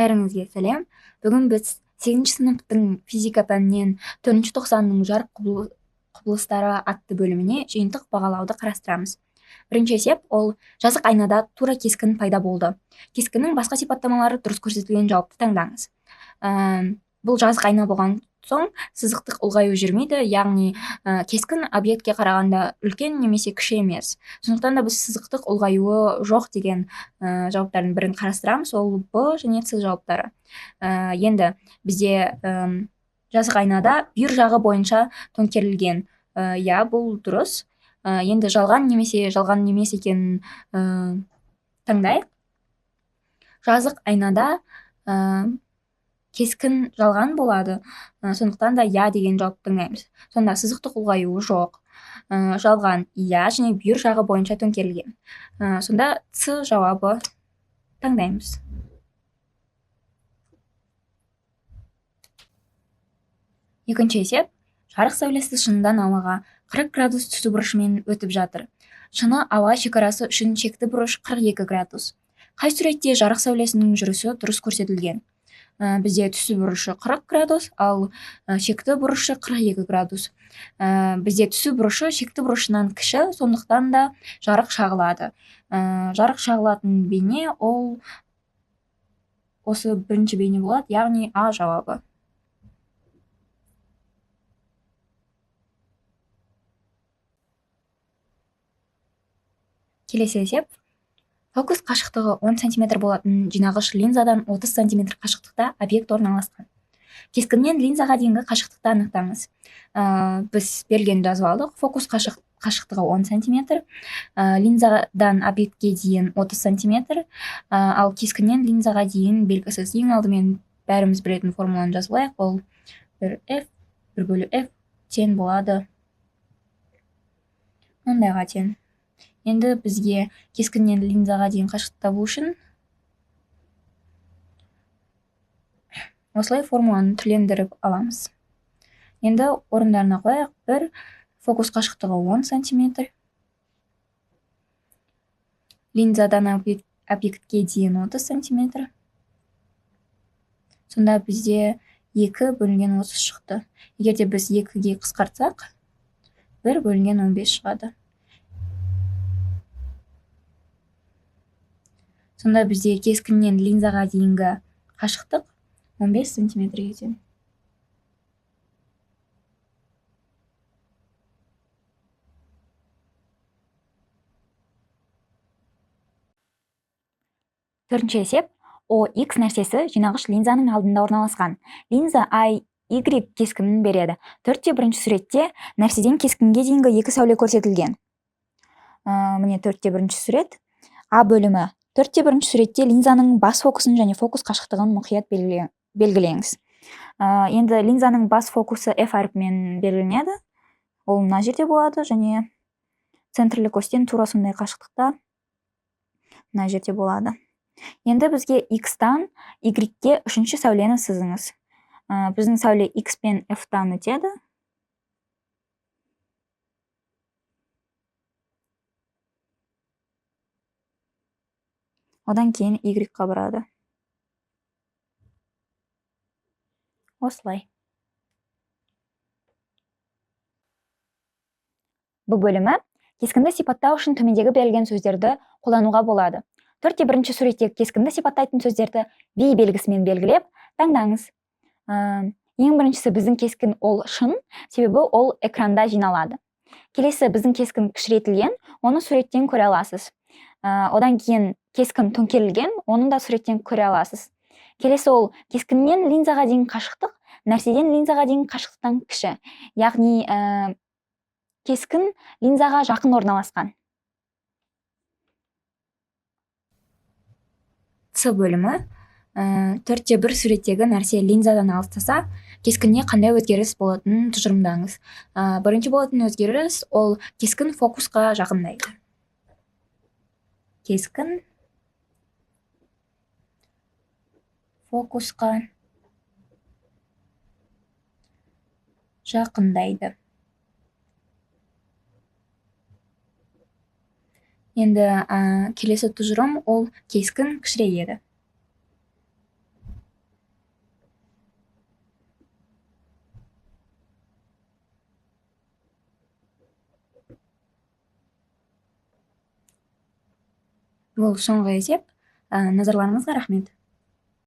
Бәріңізге сәлем. Бүгін біз 8-ші сыныптың физика пәнінен 4-ші тоқсанның жарық құбылыстары атты бөліміне жиынтық бағалауды қарастырамыз. Бірінші есеп ол жазық айнада тура кескін пайда болды. Кескіннің басқа сипаттамалары дұрыс көрсетілген жауапты таңдаңыз. Бұл жазық айна болған соң сызықтық ұлғаю жүрмейді, яғни кескін объектке қарағанда үлкен немесе кіші емес. Сондықтан да біз сызықтық ұлғаюы жоқ деген жауаптардың бірін қарастырамыз, ол Б және С жауаптары. Енді бізде жазық айнада бүйір жағы бойынша төңкерілген. Иә, бұл дұрыс. Енді жалған немесе жалған емес екенін таңдайық. Жазық айнада кескін жалған болады, сондықтан да я деген жауапты таңдаймыз. Сонда сызықтық ұлғаюы жоқ, жалған я және бүйір жағы бойынша төңкерілген. Сонда С жауабы таңдаймыз. Екінші есеп, жарық сәулесі шыныдан ауаға 40 градус түсу бұрышымен өтіп жатыр. Шыны ауа шекарасы үшін шекті бұрыш 42 градус. Қай суретте жарық сәулесінің жүрісі дұрыс көрсетілген? Бізде түсу бұрышы 40 градус, ал шекті бұрышы 42 градус. Бізде түсу бұрышы шекті бұрышынан кіші, сондықтан да жарық шағылады. Жарық шағылатын бейне ол осы бірінші бейне болады, яғни А жауабы. Келесі есеп. Фокус қашықтығы 10 см болатын жинағыш линзадан 30 см қашықтықта объект орналасқан. Кескіннен линзаға дейінгі қашықтықты анықтаңыз. Біз берілгенді жазып алдық. Фокус қашықтығы 10 см, линзадан объектке дейін 30 см, ал кескіннен линзаға дейін белгісіз. Ең алдымен бәріміз білетін формуланы жазып алайық. Ол 1f 1/f тең болады мындайға тең. Енді бізге кескіннен линзаға дейін қашықтық табу үшін осылай формуланы түрлендіріп аламыз. Енді орындарына қояйық. 1 фокус қашықтығы 10 см, линзадан объектке дейін 30 см. Сонда бізде 2 бөлінген 30 шықты. Егерде біз 2-ге қысқартсақ, 1 бөлінген 15 шығады. Сонда бізде кескіннен линзаға дейінгі қашықтық 15 см екен. Төртінші есеп. OX нәрсесі жинағыш линзаның алдында орналасқан. Линза Y кескінін береді. 4/1 суретте нәрседен кескінге дейінгі 2 сәуле көрсетілген. Міне 4/1 сурет. А бөлімі. 4/1 суретте линзаның бас фокусын және фокус қашықтығын мұқият белгілеңіз. Енді линзаның бас фокусы F әрпімен белгіленеді. Ол мына жерде болады, және центрлік остен тура сондай қашықтықта мына жерде болады. Енді бізге X-тан Y-ге 3-ші сәулені сызыңыз. Біздің сәуле X пен F-тан өтеді. Одан кейін Y-ға барады. Осылай. Бұл бөлімі кескінді сипаттау үшін төмендегі берілген сөздерді қолдануға болады. 4/1 суретте кескінді сипаттайтын сөздерді V белгісімен белгілеп таңдаңыз. Ең біріншісі біздің кескін ол шын, себебі ол экранда жиналады. Келесі біздің кескін кішірейтілген, оны суреттен көре аласыз. Одан кейін кескін төңкерілген, оны да суреттен көре аласыз. Келесі ол кескіннен линзаға дейін қашықтық, нәрседен линзаға дейін қашықтықтан кіші. Яғни кескін линзаға жақын орналасқан. С бөлімі. 4/1 суреттегі нәрсе линзадан алыстаса, кескінне қандай өзгеріс болатынын тұжырымдаңыз. Бірінші болатын өзгеріс ол кескін фокусқа жақындайды. Кескін фокусқа жақындайды. Енді келесі тұжырым ол кескін кішірейеді. бұл соңғы есеп. Назарларыңызға рахмет.